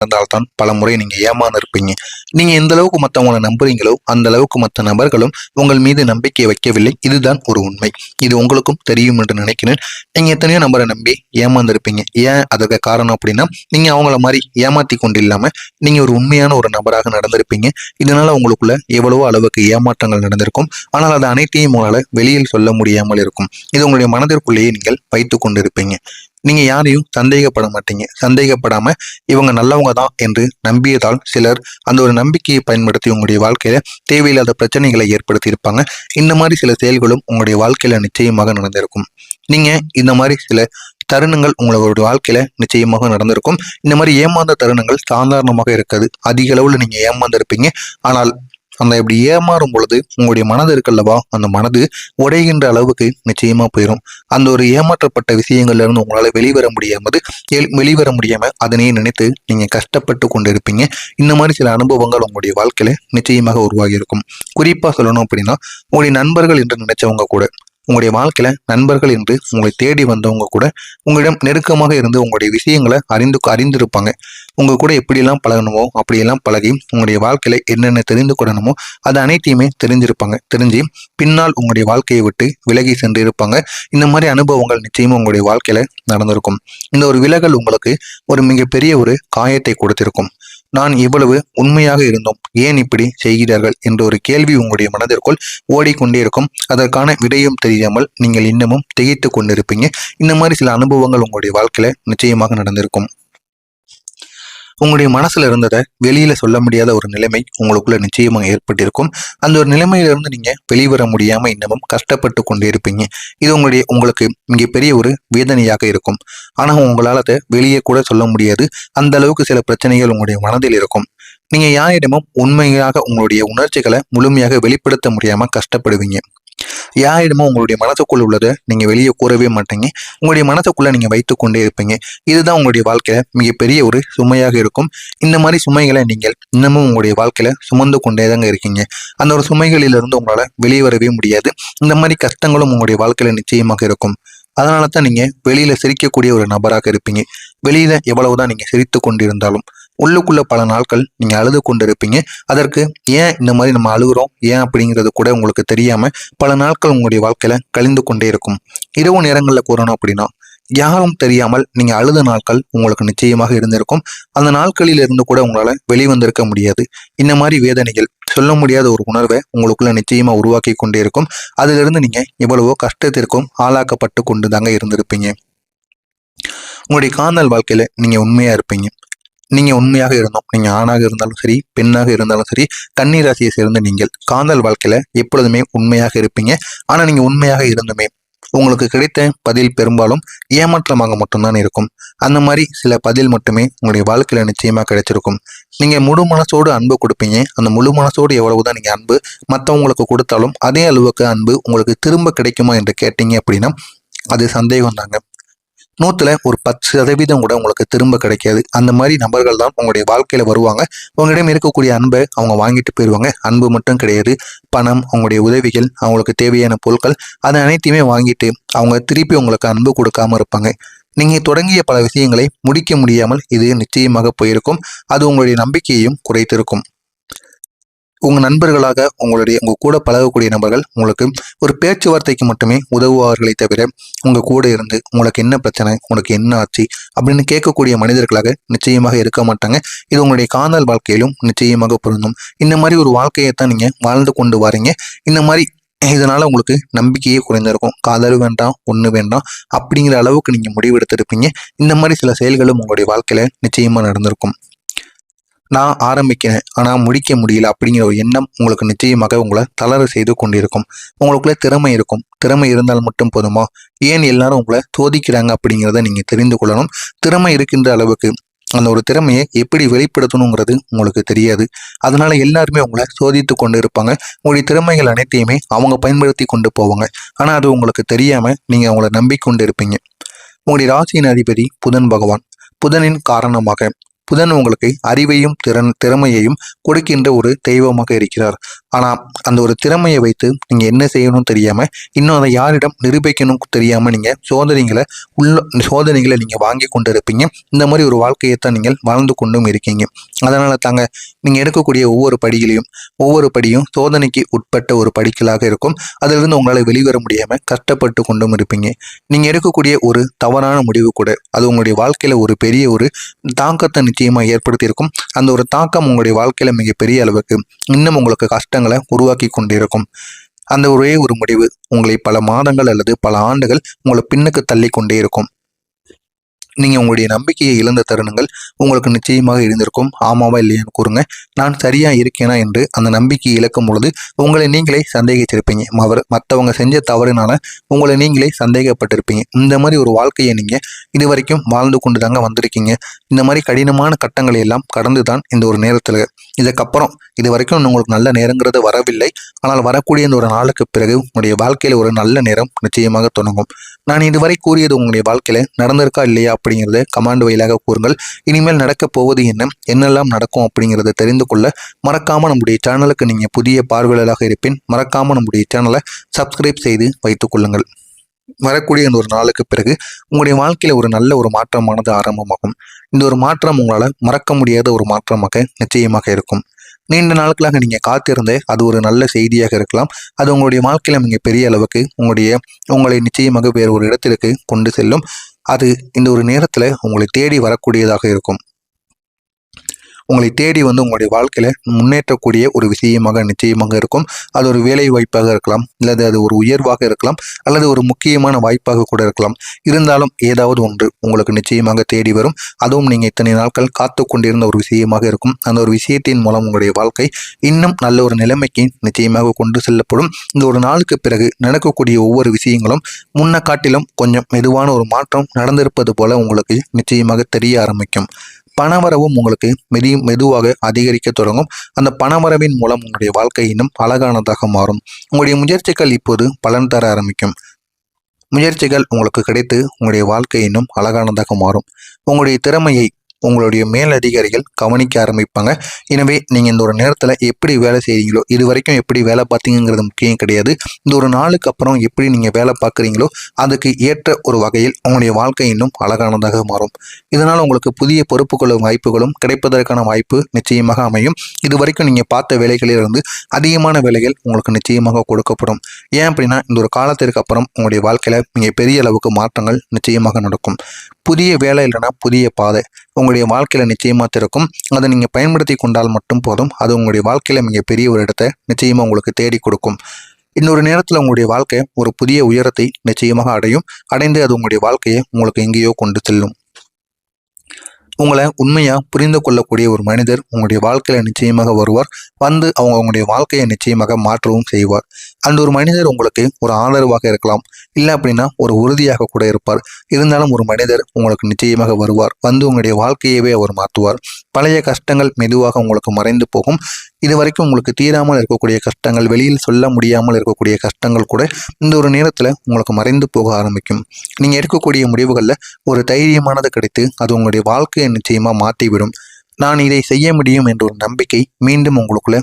நடந்தால்தான் பல முறை நீங்க ஏமாந்துருப்பீங்க. நீங்க எந்த அளவுக்கு மற்றவங்களை நம்புறீங்களோ அந்த அளவுக்கு மற்ற நபர்களும் உங்கள் மீது நம்பிக்கை வைக்கவில்லை. இதுதான் ஒரு உண்மை. இது உங்களுக்கும் தெரியும் என்று நினைக்கிறேன். நீங்க எத்தனையோ நபரை நம்பி ஏமாந்துருப்பீங்க. ஏன் அதற்கு காரணம் அப்படின்னா, நீங்க அவங்கள மாதிரி ஏமாத்தி கொண்டு இல்லாம நீங்க ஒரு உண்மையான ஒரு நபராக நடந்திருப்பீங்க. இதனால உங்களுக்குள்ள எவ்வளவோ அளவுக்கு ஏமாற்றங்கள் நடந்திருக்கும். ஆனால் அது அனைத்தையும் உங்களால வெளியில் சொல்ல முடியாமல் இருக்கும். இது உங்களுடைய மனதிற்குள்ளேயே நீங்கள் வைத்துக் கொண்டிருப்பீங்க. நீங்க யாரையும் சந்தேகப்பட மாட்டீங்க. சந்தேகப்படாம இவங்க நல்லவங்க தான் என்று நம்பியதால் சிலர் அந்த ஒரு நம்பிக்கையை பயன்படுத்தி உங்களுடைய வாழ்க்கையில தேவையில்லாத பிரச்சனைகளை ஏற்படுத்தி இருப்பாங்க. இந்த மாதிரி சில செயல்களும் உங்களுடைய வாழ்க்கையில நிச்சயமாக நடந்திருக்கும். நீங்க இந்த மாதிரி சில தருணங்கள் உங்களோட வாழ்க்கையில நிச்சயமாக நடந்திருக்கும். இந்த மாதிரி ஏமாந்த தருணங்கள் சாதாரணமாக இருக்காது. அதிக அளவுல நீங்க ஏமாந்திருப்பீங்க. ஆனால் அந்த இப்படி ஏமாறும் பொழுது உங்களுடைய மனது இருக்குல்லவா, அந்த மனது உடைகின்ற அளவுக்கு நிச்சயமா போயிடும். அந்த ஒரு ஏமாற்றப்பட்ட விஷயங்கள்ல இருந்து உங்களால வெளிவர முடியாம அதனையே நினைத்து நீங்க கஷ்டப்பட்டு கொண்டு இருப்பீங்க. இந்த மாதிரி சில அனுபவங்கள் உங்களுடைய வாழ்க்கையில நிச்சயமாக உருவாகி இருக்கும். குறிப்பா சொல்லணும் அப்படின்னா, உங்களுடைய நண்பர்கள் என்று நினைச்சவங்க கூட, உங்களுடைய வாழ்க்கையில நண்பர்கள் என்று உங்களை தேடி வந்தவங்க கூட உங்களிடம் நெருக்கமாக இருந்து உங்களுடைய விஷயங்களை அறிந்திருப்பாங்க. உங்க கூட எப்படியெல்லாம் பழகணுமோ அப்படியெல்லாம் பழகி உங்களுடைய வாழ்க்கையில என்னென்ன தெரிந்து கொள்ளணுமோ அது அனைத்தையுமே தெரிஞ்சிருப்பாங்க. தெரிஞ்சு பின்னால் உங்களுடைய வாழ்க்கையை விட்டு விலகி சென்று இருப்பாங்க. இந்த மாதிரி அனுபவங்கள் நிச்சயமா உங்களுடைய வாழ்க்கையில நடந்திருக்கும். இந்த ஒரு விலகல் உங்களுக்கு ஒரு மிகப்பெரிய ஒரு காயத்தை கொடுத்திருக்கும். நான் இவ்வளவு உண்மையாக இருந்தோம், ஏன் இப்படி செய்கிறார்கள் என்ற ஒரு கேள்வி உங்களுடைய மனதிற்குள் ஓடிக்கொண்டே இருக்கும். அதற்கான விடையும் தெரியாமல் நீங்கள் இன்னமும் திகைத்து கொண்டிருப்பீங்க. இந்த மாதிரி சில அனுபவங்கள் உங்களுடைய வாழ்க்கையில நிச்சயமாக நடந்திருக்கும். உங்களுடைய மனசுல இருந்ததை வெளியில சொல்ல முடியாத ஒரு நிலைமை உங்களுக்குள்ள நிச்சயமாக ஏற்பட்டிருக்கும். அந்த ஒரு நிலைமையிலிருந்து நீங்க வெளிவர முடியாம இன்னமும் கஷ்டப்பட்டு கொண்டே இருப்பீங்க. இது உங்களுக்கு மிகப்பெரிய ஒரு வேதனையாக இருக்கும். ஆனா உங்களால அதை வெளியே கூட சொல்ல முடியாது. அந்த அளவுக்கு சில பிரச்சனைகள் உங்களுடைய மனதில் இருக்கும். நீங்க யாரிடமும் உண்மையாக உங்களுடைய உணர்ச்சிகளை முழுமையாக வெளிப்படுத்த முடியாம கஷ்டப்படுவீங்க. யாரிடமும் உங்களுடைய மனசுக்குள்ள உள்ளதை நீங்க வெளியே கூறவே மாட்டீங்க. உங்களுடைய மனசுக்குள்ள நீங்க வைத்துக் கொண்டே இருப்பீங்க. இதுதான் உங்களுடைய வாழ்க்கையில மிகப்பெரிய ஒரு சுமையாக இருக்கும். இந்த மாதிரி சுமைகளை நீங்கள் இன்னமும் உங்களுடைய வாழ்க்கையில சுமந்து கொண்டே தாங்க இருக்கீங்க. அந்த ஒரு சுமைகளிலிருந்து உங்களால வெளியே வரவே முடியாது. இந்த மாதிரி கஷ்டங்களும் உங்களுடைய வாழ்க்கையில நிச்சயமாக இருக்கும். அதனால தான் நீங்க வெளியில சிரிக்கக்கூடிய ஒரு நபராக இருப்பீங்க. வெளியில எவ்வளவுதான் நீங்க சிரித்து கொண்டிருந்தாலும் உள்ளுக்குள்ள பல நாட்கள் நீங்க அழுது கொண்டு இருப்பீங்க. அதற்கு ஏன் இந்த மாதிரி நம்ம அழுகுறோம், ஏன் அப்படிங்கிறது கூட உங்களுக்கு தெரியாம பல நாட்கள் உங்களுடைய வாழ்க்கையில கழிந்து கொண்டே இருக்கும். இரவு நேரங்கள்ல கூறணும் அப்படின்னா, யாரும் தெரியாமல் நீங்க அழுத நாட்கள் உங்களுக்கு நிச்சயமாக இருந்திருக்கும். அந்த நாட்களில் இருந்து கூட உங்களால வெளிவந்திருக்க முடியாது. இந்த மாதிரி வேதனைகள் சொல்ல முடியாத ஒரு உணர்வை உங்களுக்குள்ள நிச்சயமா உருவாக்கி கொண்டே இருக்கும். அதிலிருந்து நீங்க எவ்வளவோ கஷ்டத்திற்கும் ஆளாக்கப்பட்டு கொண்டு தாங்க இருந்திருப்பீங்க. உங்களுடைய காதல் வாழ்க்கையில நீங்க உண்மையா இருப்பீங்க. நீங்க உண்மையாக இருந்தோம். நீங்க ஆணாக இருந்தாலும் சரி, பெண்ணாக இருந்தாலும் சரி, கன்னி ராசியை சேர்ந்த நீங்கள் காதல் வாழ்க்கையில எப்பொழுதுமே உண்மையாக இருப்பீங்க. ஆனா நீங்க உண்மையாக இருந்துமே உங்களுக்கு கிடைத்த பதில் பெரும்பாலும் ஏமாற்றமாக மட்டும்தான் இருக்கும். அந்த மாதிரி சில பதில் மட்டுமே உங்களுடைய வாழ்க்கையில நிச்சயமா கிடைச்சிருக்கும். நீங்க முழு மனசோடு அன்பு கொடுப்பீங்க. அந்த முழு மனசோடு எவ்வளவுதான் நீங்க அன்பு மற்றவங்களுக்கு கொடுத்தாலும் அதே அளவுக்கு அன்பு உங்களுக்கு திரும்ப கிடைக்குமா என்று கேட்டீங்க அப்படின்னா அது சந்தேகம் தாங்க. 100ல் ஒரு 10% கூட உங்களுக்கு திரும்ப கிடைக்காது. அந்த மாதிரி நபர்கள் தான் உங்களுடைய வாழ்க்கையில வருவாங்க. உங்களிடம் இருக்கக்கூடிய அன்பை அவங்க வாங்கிட்டு போயிடுவாங்க. அன்பு மட்டும் கிடையாது, பணம், அவங்களுடைய உதவிகள், அவங்களுக்கு தேவையான பொருட்கள், அதை அனைத்தையுமே வாங்கிட்டு அவங்க திருப்பி உங்களுக்கு அன்பு கொடுக்காம இருப்பாங்க. நீங்க தொடங்கிய பல விஷயங்களை முடிக்க முடியாமல் இது நிச்சயமாக போயிருக்கும். அது உங்களுடைய நம்பிக்கையையும் குறைத்திருக்கும். உங்க நண்பர்களாக உங்க கூட பழகக்கூடிய நபர்கள் உங்களுக்கு ஒரு பேச்சுவார்த்தைக்கு மட்டுமே உதவுவார்களை தவிர உங்க கூட இருந்து உங்களுக்கு என்ன பிரச்சனை, உனக்கு என்ன ஆச்சு அப்படின்னு கேட்கக்கூடிய மனிதர்களாக நிச்சயமாக இருக்க மாட்டாங்க. இது உங்களுடைய காதல் வாழ்க்கையிலும் நிச்சயமாக பொருந்தும். இந்த மாதிரி ஒரு வாழ்க்கையை தான் நீங்க வாழ்ந்து கொண்டு வரீங்க. இந்த மாதிரி இதனால உங்களுக்கு நம்பிக்கையே குறைந்திருக்கும். காதல் வேண்டாம், ஒண்ணு வேண்டாம் அப்படிங்கிற அளவுக்கு நீங்க முடிவெடுத்திருப்பீங்க. இந்த மாதிரி சில செயல்களும் உங்களுடைய வாழ்க்கையில நிச்சயமா நடந்திருக்கும். நான் ஆரம்பிக்கிறேன் ஆனால் முடிக்க முடியல அப்படிங்கிற ஒரு எண்ணம் உங்களுக்கு நிச்சயமாக உங்களை தளர செய்து கொண்டிருக்கும். உங்களுக்குள்ள திறமை இருக்கும். திறமை இருந்தால் மட்டும் போதுமா? ஏன் எல்லாரும் உங்களை சோதிக்கிறாங்க அப்படிங்கிறத நீங்க தெரிந்து கொள்ளணும். திறமை இருக்கின்ற அளவுக்கு அந்த ஒரு திறமையை எப்படி வெளிப்படுத்தணுங்கிறது உங்களுக்கு தெரியாது. அதனால எல்லாருமே உங்களை சோதித்து கொண்டு இருப்பாங்க. உங்களுடைய திறமைகள் அனைத்தையுமே அவங்க பயன்படுத்தி கொண்டு போவாங்க. ஆனா அது உங்களுக்கு தெரியாம நீங்க அவங்கள நம்பிக்கொண்டு இருப்பீங்க. உங்களுடைய ராசியின் அதிபதி புதன் பகவான். புதனின் காரணமாக புதன் உங்களுக்கு அறிவையும் திறமையையும் கொடுக்கின்ற ஒரு தெய்வமாக இருக்கிறார். ஆனால் அந்த ஒரு திறமையை வைத்து நீங்கள் என்ன செய்யணும் தெரியாமல், இன்னும் அதை யாரிடம் நிரூபிக்கணும் தெரியாமல் நீங்கள் சோதனைகளை நீங்கள் வாங்கி கொண்டு இருப்பீங்க. இந்த மாதிரி ஒரு வாழ்க்கையைத்தான் நீங்கள் வாழ்ந்து கொண்டும் இருக்கீங்க. அதனால தாங்க நீங்கள் எடுக்கக்கூடிய ஒவ்வொரு படியும் சோதனைக்கு உட்பட்ட ஒரு படிக்கலாக இருக்கும். அதிலிருந்து உங்களால் வெளிவர முடியாமல் கஷ்டப்பட்டு கொண்டும் இருப்பீங்க. நீங்கள் எடுக்கக்கூடிய ஒரு தவறான முடிவு கூட அது உங்களுடைய வாழ்க்கையில் ஒரு பெரிய ஒரு தாக்கத்தை நிச்சயமாக ஏற்படுத்தியிருக்கும். அந்த ஒரு தாக்கம் உங்களுடைய வாழ்க்கையில் மிகப்பெரிய அளவுக்கு இன்னும் உங்களுக்கு கஷ்டங்களை உருவாக்கி கொண்டிருக்கும். அந்த ஒரே ஒரு முடிவு உங்களை பல மாதங்கள் அல்லது பல ஆண்டுகள் உங்களை பின்னுக்கு தள்ளி கொண்டே இருக்கும். நீங்கள் உங்களுடைய நம்பிக்கையை இழந்த தருணங்கள் உங்களுக்கு நிச்சயமாக இருந்திருக்கும். ஆமாவா இல்லையான்னு கூறுங்க. நான் சரியாக இருக்கேனா என்று அந்த நம்பிக்கையை இழக்கும் பொழுது உங்களை நீங்களே சந்தேகிச்சிருப்பீங்க. மற்றவங்க செஞ்ச தவறுனால உங்களை நீங்களே சந்தேகப்பட்டிருப்பீங்க. இந்த மாதிரி ஒரு வாழ்க்கையை நீங்கள் இது வரைக்கும் வாழ்ந்து கொண்டு தாங்க வந்திருக்கீங்க. இந்த மாதிரி கடினமான கட்டங்களை எல்லாம் கடந்து தான் இந்த ஒரு நேரத்தில் இதுக்கப்புறம் இது வரைக்கும் உங்களுக்கு நல்ல நேரங்கிறது வரவில்லை. ஆனால் வரக்கூடிய இந்த ஒரு நாளுக்கு பிறகு உங்களுடைய வாழ்க்கையில் ஒரு நல்ல நேரம் நிச்சயமாக தொடங்கும். நான் இதுவரை கூறியது உங்களுடைய வாழ்க்கையில் நடந்திருக்கா இல்லையா அப்படிங்கிறத கமாண்ட் வழியாக கூறுங்கள். இனிமேல் நடக்கப் போவது என்னெல்லாம் நடக்கும் அப்படிங்கிறத தெரிந்து கொள்ள மறக்காமல் நம்முடைய சேனலுக்கு நீங்கள் புதிய பார்வையாளராக இருப்பேன். மறக்காமல் நம்முடைய சேனலை சப்ஸ்கிரைப் செய்து வைத்துக் கொள்ளுங்கள். வரக்கூடிய இந்த ஒரு நாளுக்கு பிறகு உங்களுடைய வாழ்க்கையில் ஒரு நல்ல ஒரு மாற்றமானது ஆரம்பமாகும். இந்த ஒரு மாற்றம் உங்களால் மறக்க முடியாத ஒரு மாற்றமாக நிச்சயமாக இருக்கும். நீண்ட நாட்களாக நீங்கள் காத்திருந்த அது ஒரு நல்ல செய்தியாக இருக்கலாம். அது உங்களுடைய வாழ்க்கையில் மிக பெரிய அளவுக்கு உங்களை நிச்சயமாக வேறு ஒரு இடத்திற்கு கொண்டு செல்லும். அது இந்த ஒரு நேரத்தில் உங்களை தேடி வரக்கூடியதாக இருக்கும். உங்களை தேடி வந்து உங்களுடைய வாழ்க்கையில் முன்னேற்றக்கூடிய ஒரு விஷயமாக நிச்சயமாக இருக்கும். அது ஒரு வேலை வாய்ப்பாக இருக்கலாம், அல்லது அது ஒரு உயர்வாக இருக்கலாம், அல்லது ஒரு முக்கியமான வாய்ப்பாக கூட இருக்கலாம். இருந்தாலும் ஏதாவது ஒன்று உங்களுக்கு நிச்சயமாக தேடி வரும். அதுவும் நீங்கள் இத்தனை நாட்கள் காத்து கொண்டிருந்த ஒரு விஷயமாக இருக்கும். அந்த ஒரு விஷயத்தின் மூலம் உங்களுடைய வாழ்க்கை இன்னும் நல்ல ஒரு நிலைமைக்கு நிச்சயமாக கொண்டு செல்லப்படும். இந்த ஒரு நாளுக்கு பிறகு நடக்கக்கூடிய ஒவ்வொரு விஷயங்களும் முன்ன காட்டிலும் கொஞ்சம் மெதுவான ஒரு மாற்றம் நடந்திருப்பது போல உங்களுக்கு நிச்சயமாக தெரிய ஆரம்பிக்கும். பணவரவும் உங்களுக்கு மெதுவாக அதிகரிக்க தொடங்கும். அந்த பணவரவின் மூலம் உங்களுடைய வாழ்க்கை இன்னும் அழகானதாக மாறும். உங்களுடைய முயற்சிகள் இப்போது பலன் தர ஆரம்பிக்கும். முயற்சிகள் உங்களுக்கு கிடைத்து உங்களுடைய வாழ்க்கை இன்னும் அழகானதாக மாறும். உங்களுடைய திறமையை உங்களுடைய மேலதிகாரிகள் கவனிக்க ஆரம்பிப்பாங்க. எனவே நீங்கள் இந்த ஒரு நேரத்தில் எப்படி வேலை செய்கிறீங்களோ, இது வரைக்கும் எப்படி வேலை பார்த்தீங்கிறது முக்கியம் கிடையாது. இந்த ஒரு நாளுக்கு அப்புறம் எப்படி நீங்கள் வேலை பார்க்குறீங்களோ அதுக்கு ஏற்ற ஒரு வகையில் உங்களுடைய வாழ்க்கை இன்னும் அழகானதாக மாறும். இதனால் உங்களுக்கு புதிய பொறுப்புகளும் வாய்ப்புகளும் கிடைப்பதற்கான வாய்ப்பு நிச்சயமாக அமையும். இது வரைக்கும் நீங்கள் பார்த்த வேலைகளிலிருந்து அதிகமான வேலைகள் உங்களுக்கு நிச்சயமாக கொடுக்கப்படும். ஏன் அப்படின்னா இந்த ஒரு காலத்திற்கு அப்புறம் உங்களுடைய வாழ்க்கையில் மிக பெரிய அளவுக்கு மாற்றங்கள் நிச்சயமாக நடக்கும். புதிய வேலை இல்லைன்னா புதிய பாதை உங்களுடைய வாழ்க்கையில் நிச்சயமாக திறக்கும். அதை நீங்கள் பயன்படுத்தி கொண்டால் மட்டும் போதும். அது உங்களுடைய வாழ்க்கையில் மிகப்பெரிய ஒரு இடத்தை நிச்சயமாக உங்களுக்கு தேடி கொடுக்கும். இன்னொரு நேரத்தில் உங்களுடைய வாழ்க்கை ஒரு புதிய உயரத்தை நிச்சயமாக அடைந்து அது உங்களுடைய வாழ்க்கையை உங்களுக்கு எங்கேயோ கொண்டு செல்லும். உங்களை உண்மையாக புரிந்து கொள்ளக்கூடிய ஒரு மனிதர் உங்களுடைய வாழ்க்கையில் நிச்சயமாக வருவார். வந்து உங்களுடைய வாழ்க்கையை நிச்சயமாக மாற்றவும் செய்வார். அந்த ஒரு மனிதர் உங்களுக்கு ஒரு ஆதரவாக இருக்கலாம், இல்லை அப்படின்னா ஒரு உறுதியாக கூட இருப்பார். இருந்தாலும் ஒரு மனிதர் உங்களுக்கு நிச்சயமாக வருவார். வந்து உங்களுடைய வாழ்க்கையவே அவர் மாற்றுவார். பழைய கஷ்டங்கள் மெதுவாக உங்களுக்கு மறைந்து போகும். இது வரைக்கும் உங்களுக்கு தீராமல் இருக்கக்கூடிய கஷ்டங்கள், வெளியில் சொல்ல முடியாமல் இருக்கக்கூடிய கஷ்டங்கள் கூட இந்த ஒரு நேரத்தில் உங்களுக்கு மறைந்து போக ஆரம்பிக்கும். நீங்கள் எடுக்கக்கூடிய முடிவுகளில் ஒரு தைரியமானது கிடைத்து அது உங்களுடைய வாழ்க்கையை நிச்சயமாக மாற்றிவிடும். நான் இதை செய்ய முடியும் என்ற ஒரு நம்பிக்கை மீண்டும் உங்களுக்குள்ள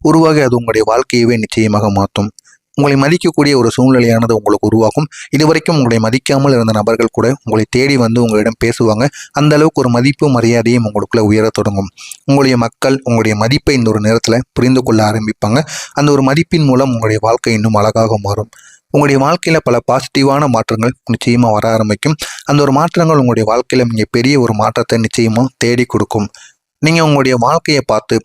உருவாகி அது உங்களுடைய வாழ்க்கையவே நிச்சயமாக மாற்றும். உங்களை மதிக்கக்கூடிய ஒரு சூழ்நிலையானது உங்களுக்கு உருவாகும். இதுவரைக்கும் உங்களை மதிக்காமல் இருந்த நபர்கள் கூட உங்களை தேடி வந்து உங்களிடம் பேசுவாங்க. அந்த அளவுக்கு ஒரு மதிப்பு மரியாதையும் உங்களுக்குள்ள உயர தொடங்கும். உங்களுடைய மக்கள் உங்களுடைய மதிப்பை இந்த ஒரு நேரத்தில் புரிந்து கொள்ள ஆரம்பிப்பாங்க. அந்த ஒரு மதிப்பின் மூலம் உங்களுடைய வாழ்க்கை இன்னும் அழகாக மாறும். உங்களுடைய வாழ்க்கையில் பல பாசிட்டிவான மாற்றங்கள் நிச்சயமாக வர ஆரம்பிக்கும். அந்த ஒரு மாற்றங்கள் உங்களுடைய வாழ்க்கையில் மிக பெரிய ஒரு மாற்றத்தை நிச்சயமாக தேடி கொடுக்கும். நீங்கள் உங்களுடைய வாழ்க்கையை பார்த்து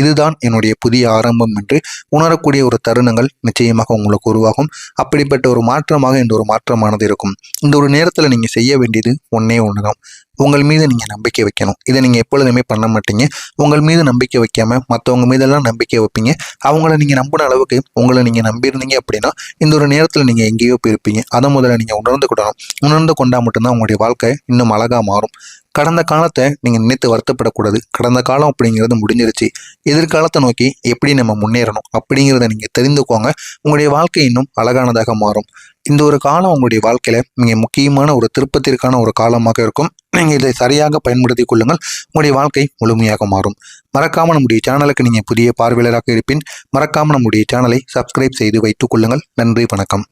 இதுதான் என்னுடைய புதிய ஆரம்பம் என்று உணரக்கூடிய ஒரு தருணங்கள் நிச்சயமாக உங்களுக்கு உருவாகும். அப்படிப்பட்ட ஒரு மாற்றமாக இந்த ஒரு மாற்றமானது இருக்கும். இந்த ஒரு நேரத்தில் நீங்கள் செய்ய வேண்டியது ஒன்றே ஒன்று தான். உங்கள் மீது நீங்கள் நம்பிக்கை வைக்கணும். இதை நீங்கள் எப்பொழுதுமே பண்ண மாட்டீங்க. உங்கள் மீது நம்பிக்கை வைக்காமல் மற்றவங்க மீதெல்லாம் நம்பிக்கை வைப்பீங்க. அவங்கள நீங்கள் நம்பின அளவுக்கு உங்களை நீங்கள் நம்பியிருந்தீங்க அப்படின்னா இந்த ஒரு நேரத்தில் நீங்கள் எங்கேயோ போயிருப்பீங்க. அதை முதல்ல நீங்கள் உணர்ந்து கொண்டால் மட்டும்தான் உங்களுடைய வாழ்க்கை இன்னும் அழகாக மாறும். கடந்த காலத்தை நீங்கள் நினைத்து வருத்தப்படக்கூடாது. கடந்த காலம் அப்படிங்கிறது முடிஞ்சிருச்சு. எதிர்காலத்தை நோக்கி எப்படி நம்ம முன்னேறணும் அப்படிங்கிறத நீங்கள் தெரிந்துக்கோங்க. உங்களுடைய வாழ்க்கை இன்னும் அழகானதாக மாறும். இந்த ஒரு காலம் உங்களுடைய வாழ்க்கையில் மிக முக்கியமான ஒரு திருப்பத்திற்கான ஒரு காலமாக இருக்கும். நீங்கள் இதை சரியாக பயன்படுத்தி கொள்ளுங்கள். உங்களுடைய வாழ்க்கை முழுமையாக மாறும். மறக்காமல் நம்முடைய சேனலுக்கு நீங்கள் புதிய பார்வையாளராக இருப்பின் மறக்காமல் நம்முடைய சேனலை சப்ஸ்கிரைப் செய்து வைத்துக் கொள்ளுங்கள். நன்றி, வணக்கம்.